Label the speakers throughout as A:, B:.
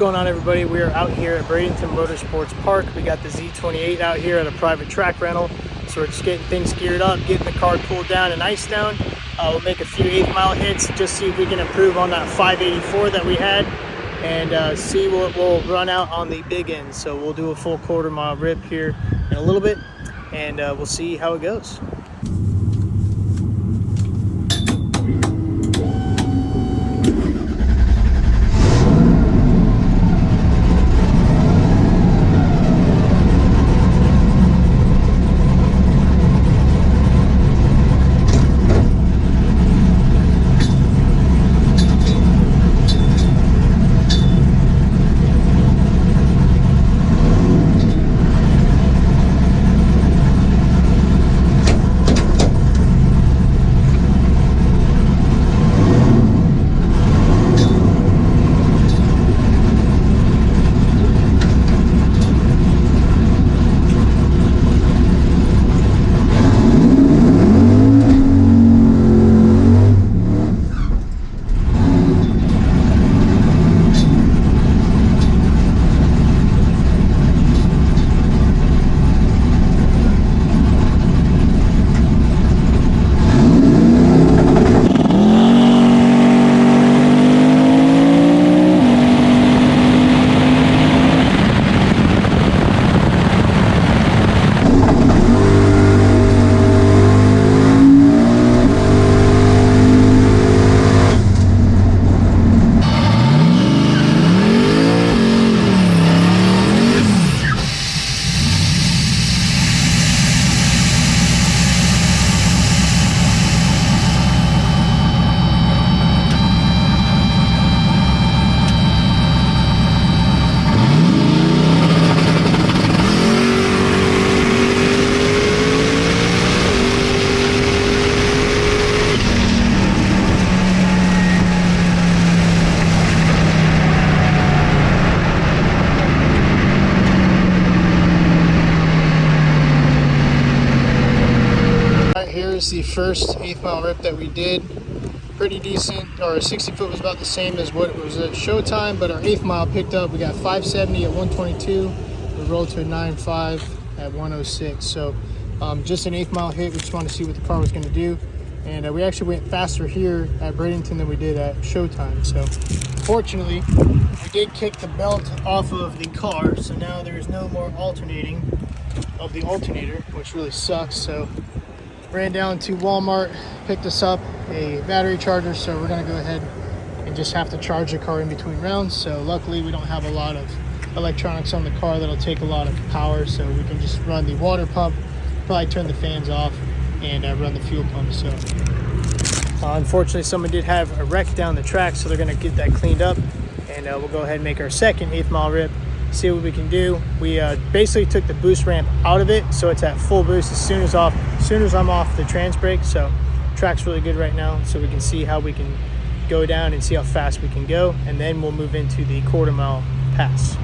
A: Going on, everybody? We are out here at Bradenton Motorsports Park. We got the Z2H8 out here at a private track rental, so we're just getting things geared up, getting the car cooled down and iced down. We'll make a few 8th mile hits, just see if we can improve on that 584 that we had, and see what we'll run out on the big end. So we'll do a full 1/4 mile rip here in a little bit, and we'll see how it goes. Here's the first 8th mile rip that we did. Pretty decent. Our 60 foot was about the same as what it was at showtime, but our 8th mile picked up. We got 570 at 122. We rolled to a 9.5 at 106. So just an 8th mile hit. We just wanted to see what the car was going to do. And we actually went faster here at Bradenton than we did at showtime. So fortunately, we did kick the belt off of the car. So now there is no more alternating of the alternator, which really sucks. So ran down to Walmart, picked us up a battery charger, so we're gonna go ahead and just have to charge the car in between rounds. So luckily we don't have a lot of electronics on the car that'll take a lot of power, so we can just run the water pump, probably turn the fans off, and run the fuel pump. So unfortunately someone did have a wreck down the track, so they're gonna get that cleaned up, and we'll go ahead and make our second 8th mile rip, see what we can do. We basically took the boost ramp out of it, so it's at full boost as soon as I'm off the trans brake. So track's really good right now, so we can see how we can go down and see how fast we can go, and then we'll move into the 1/4 mile pass.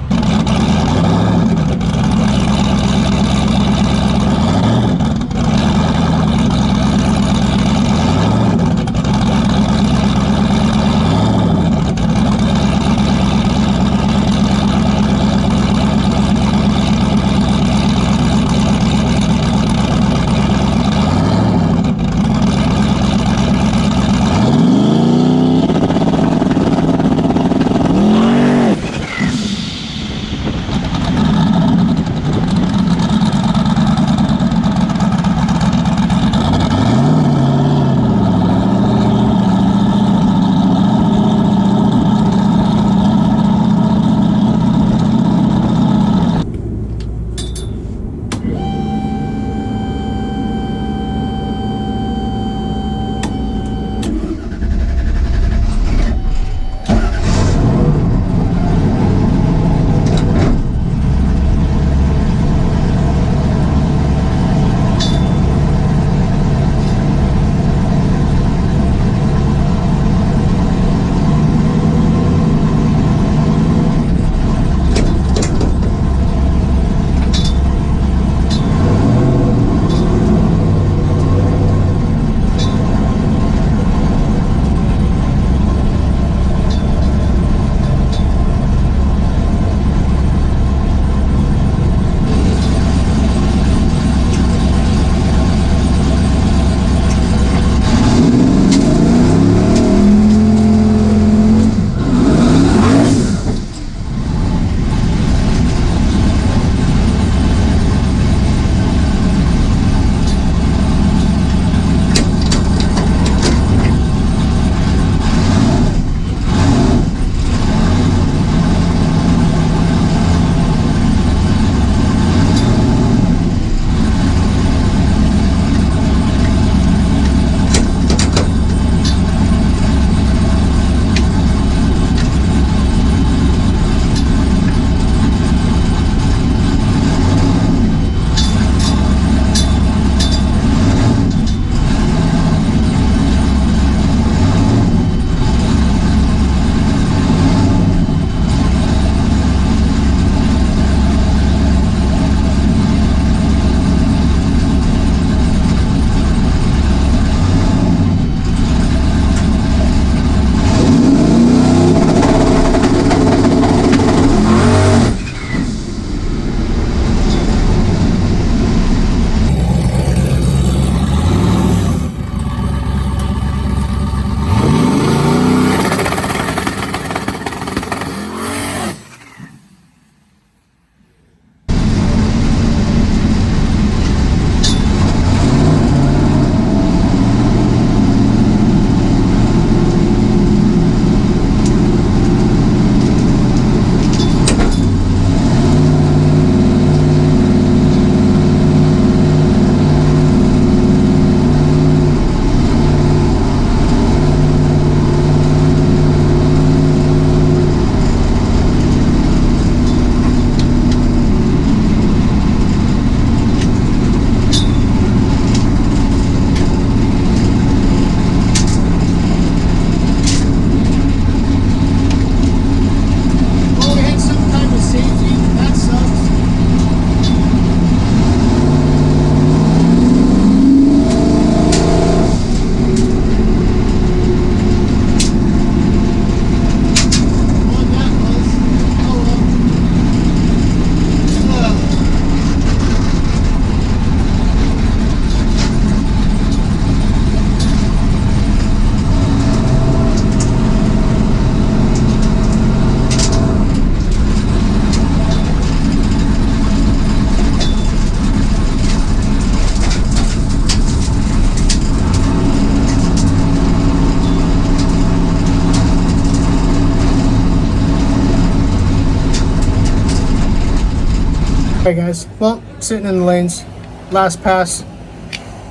A: Alright guys, well, sitting in the lanes, last pass,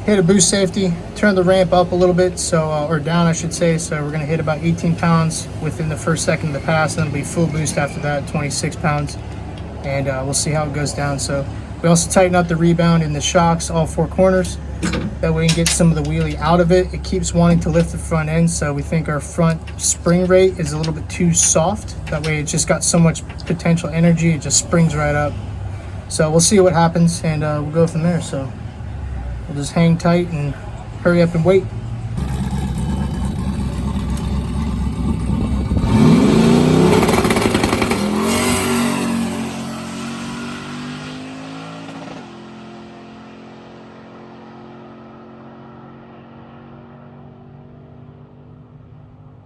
A: hit a boost safety, turned the ramp up a little bit, so or down I should say, so we're gonna hit about 18 pounds within the first second of the pass, and then it'll be full boost after that, 26 pounds, and we'll see how it goes down. So we also tighten up the rebound in the shocks, all four corners, that way we can get some of the wheelie out of it. It keeps wanting to lift the front end, so we think our front spring rate is a little bit too soft. That way it just got so much potential energy, it just springs right up. So we'll see what happens, and we'll go from there. So we'll just hang tight and hurry up and wait.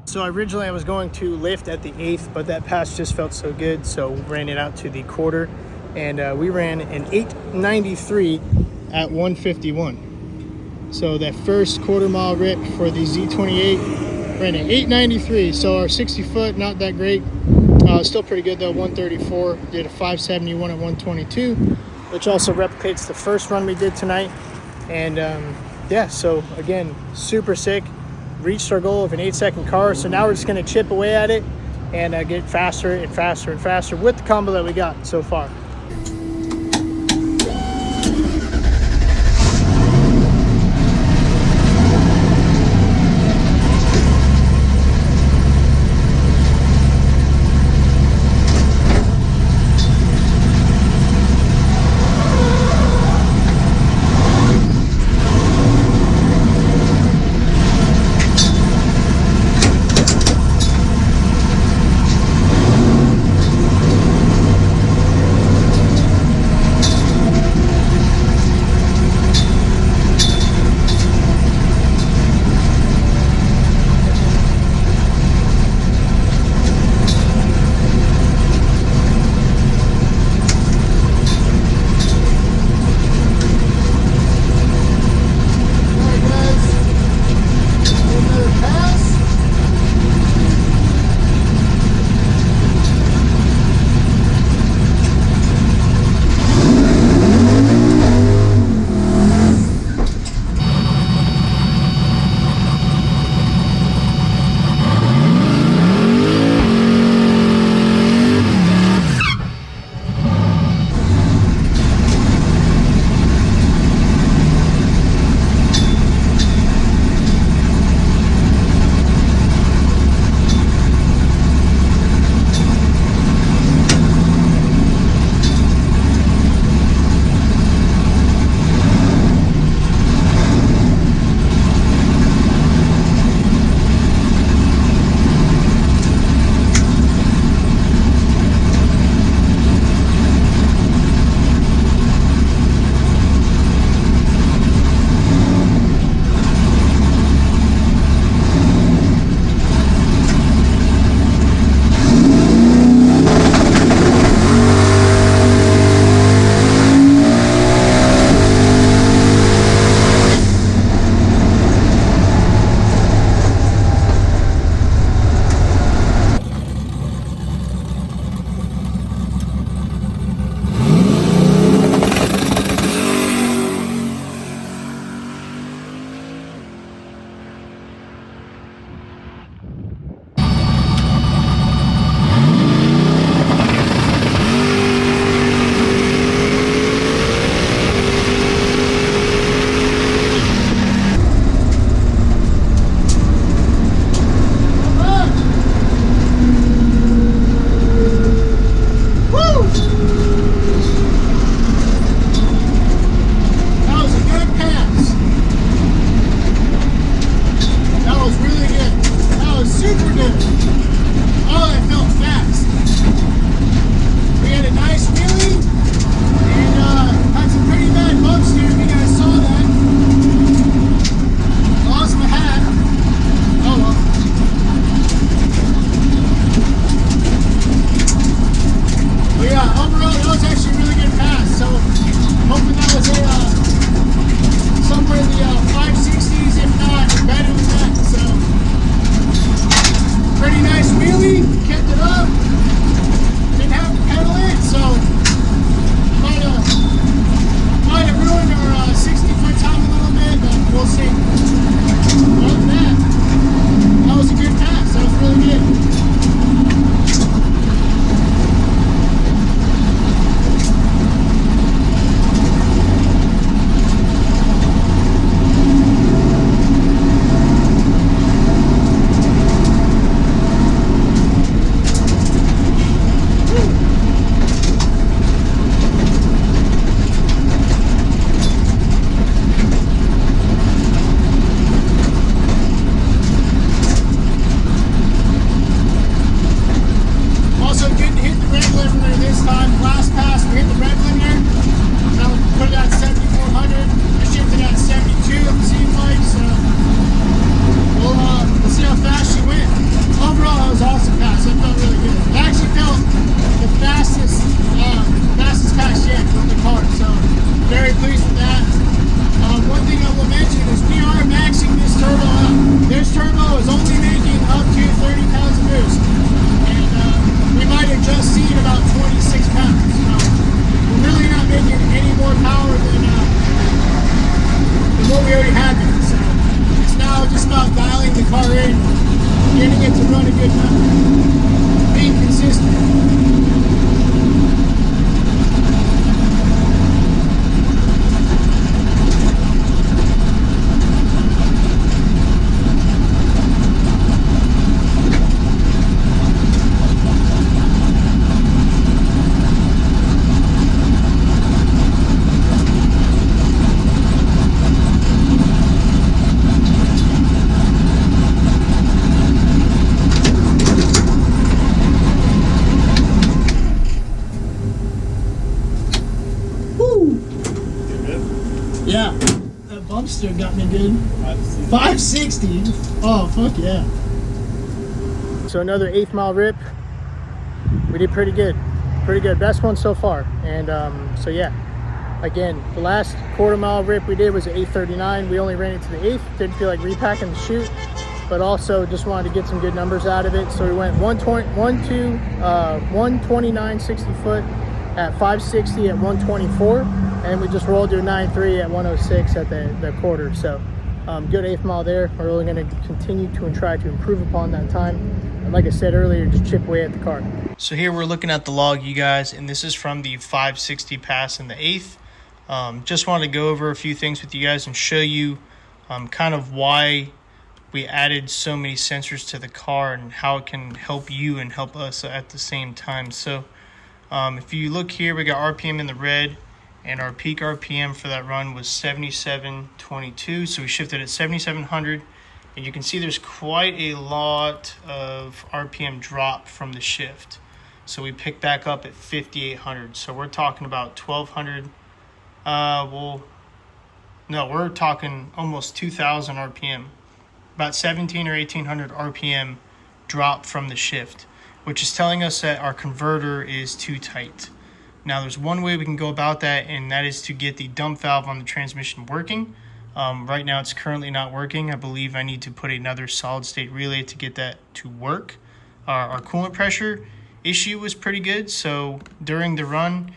A: So originally I was going to lift at the 8th, but that pass just felt so good, so ran it out to the quarter, and we ran an 893 at 151. So that first quarter mile rip for the Z2H8 ran an 893. So our 60 foot, not that great, still pretty good though. 134. Did a 571 at 122, which also replicates the first run we did tonight. And yeah, so again, super sick. Reached our goal of an 8-second car, so now we're just going to chip away at it and get faster and faster and faster with the combo that we got so far. kept it up. Didn't have to pedal it, so kind of we'll see. Other than that was a good pass. That was really good. Getting it to run a good number, being consistent. Yeah, that bumpster got me good. 560. Oh, fuck yeah. So another 8th mile rip. We did pretty good. Pretty good. Best one so far. And so yeah, again, the last quarter mile rip we did was at 8:39. We only ran it to the 8th. Didn't feel like repacking the chute, but also just wanted to get some good numbers out of it. So we went 129 60 foot at 560 at 124. And we just rolled to a 9.3 at 106 at the quarter. So good 8th mile there. We're really going to continue to try to improve upon that time. And like I said earlier, just chip away at the car. So here we're looking at the log, you guys, and this is from the 560 pass in the 8th. Just wanted to go over a few things with you guys and show you kind of why we added so many sensors to the car and how it can help you and help us at the same time. So if you look here, we got RPM in the red. And our peak RPM for that run was 77.22, so we shifted at 7,700, and you can see there's quite a lot of RPM drop from the shift. So we picked back up at 5,800, so we're talking about 1,200, we're talking almost 2,000 RPM, about 1,700 or 1,800 RPM drop from the shift, which is telling us that our converter is too tight. Now, there's one way we can go about that, and that is to get the dump valve on the transmission working. Right now, it's currently not working. I believe I need to put another solid-state relay to get that to work. Our coolant pressure issue was pretty good, so during the run,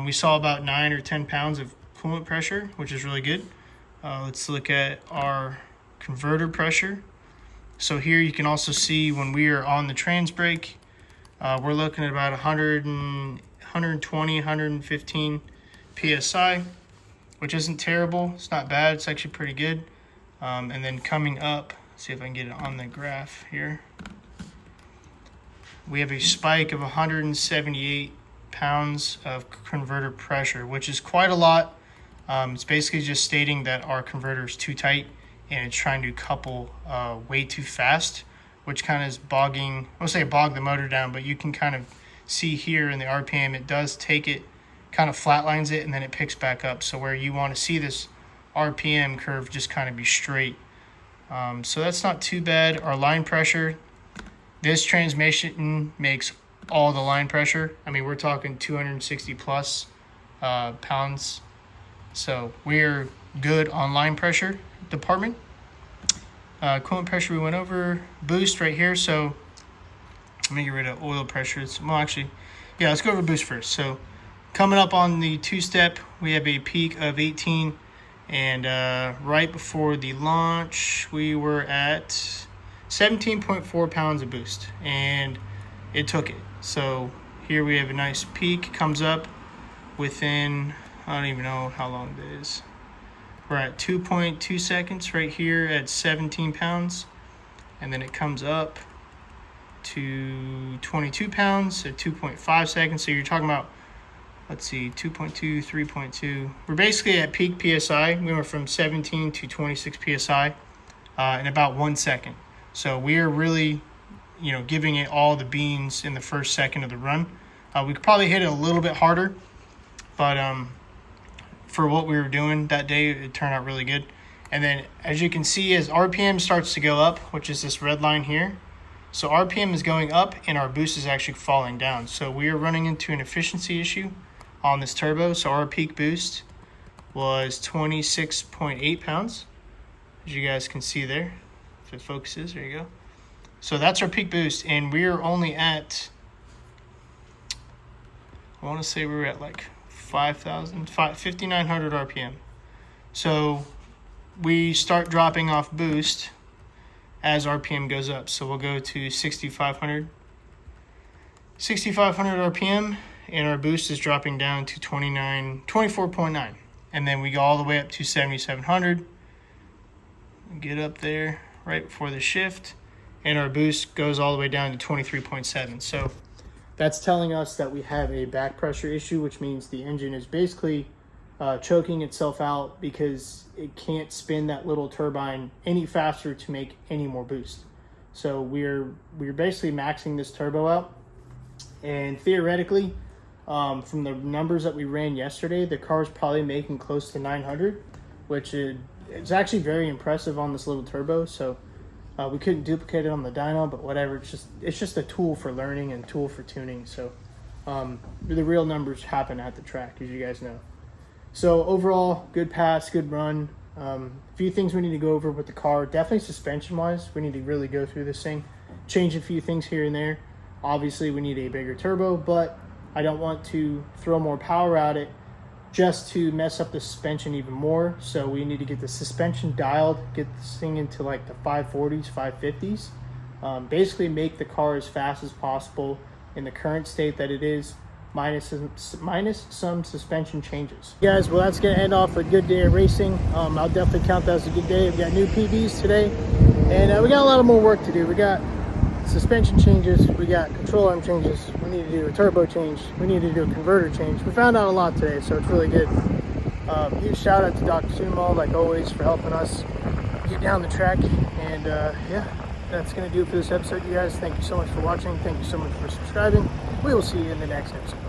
A: we saw about 9 or 10 pounds of coolant pressure, which is really good. Let's look at our converter pressure. So here you can also see when we are on the trans brake, we're looking at about 120, 115 PSI, which isn't terrible. It's not bad. It's actually pretty good. And then coming up, see if I can get it on the graph here. We have a spike of 178 pounds of converter pressure, which is quite a lot. It's basically just stating that our converter is too tight and it's trying to couple way too fast, which kind of is bogging, I won't say bog the motor down, but you can kind of see here in the RPM, it does take it, kind of flatlines it, and then it picks back up. So where you want to see this RPM curve just kind of be straight. So that's not too bad. Our line pressure, this transmission makes all the line pressure. I mean, we're talking 260 plus pounds. So we're good on line pressure department. Coolant pressure we went over. Boost right here. So let me get rid of oil pressure. Let's go over boost first. So coming up on the 2-step, we have a peak of 18 And right before the launch, we were at 17.4 pounds of boost, and it took it. So here we have a nice peak, comes up within, I don't even know how long that is. We're at 2.2 seconds right here at 17 pounds. And then it comes up to 22 pounds at 2.5 seconds. So you're talking about, let's see, 2.2, 3.2. We're basically at peak PSI. We went from 17 to 26 PSI in about 1 second. So we are really, giving it all the beans in the first second of the run. We could probably hit it a little bit harder, but for what we were doing that day, it turned out really good. And then as you can see, as RPM starts to go up, which is this red line here, so RPM is going up and our boost is actually falling down. So we are running into an efficiency issue on this turbo. So our peak boost was 26.8 pounds, as you guys can see there. If it focuses, there you go. So that's our peak boost, and we're only at, I want to say we were at like 5,900 RPM. So we start dropping off boost as RPM goes up. So we'll go to 6,500 RPM, and our boost is dropping down to 24.9. And then we go all the way up to 7,700. Get up there right before the shift, and our boost goes all the way down to 23.7. So that's telling us that we have a back pressure issue, which means the engine is basically choking itself out because it can't spin that little turbine any faster to make any more boost. So we're basically maxing this turbo out, and theoretically, from the numbers that we ran yesterday, the car is probably making close to 900, which it's actually very impressive on this little turbo. So we couldn't duplicate it on the dyno, but whatever. It's just a tool for learning and tool for tuning. So the real numbers happen at the track, as you guys know. So overall, good pass, good run. A few things we need to go over with the car. Definitely suspension-wise, we need to really go through this thing, change a few things here and there. Obviously, we need a bigger turbo, but I don't want to throw more power at it just to mess up the suspension even more. So we need to get the suspension dialed, get this thing into like the 540s, 550s. Basically make the car as fast as possible in the current state that it is, minus some suspension changes. Guys, well, that's gonna end off a good day of racing. I'll definitely count that as a good day. We got new PBs today, and we got a lot of more work to do. We got suspension changes, we got control arm changes, we need to do a turbo change, we need to do a converter change. We found out a lot today, so it's really good. Huge shout out to Dr.tunemall, like always, for helping us get down the track. And yeah, that's gonna do it for this episode, you guys. Thank you so much for watching. Thank you so much for subscribing. We will see you in the next episode.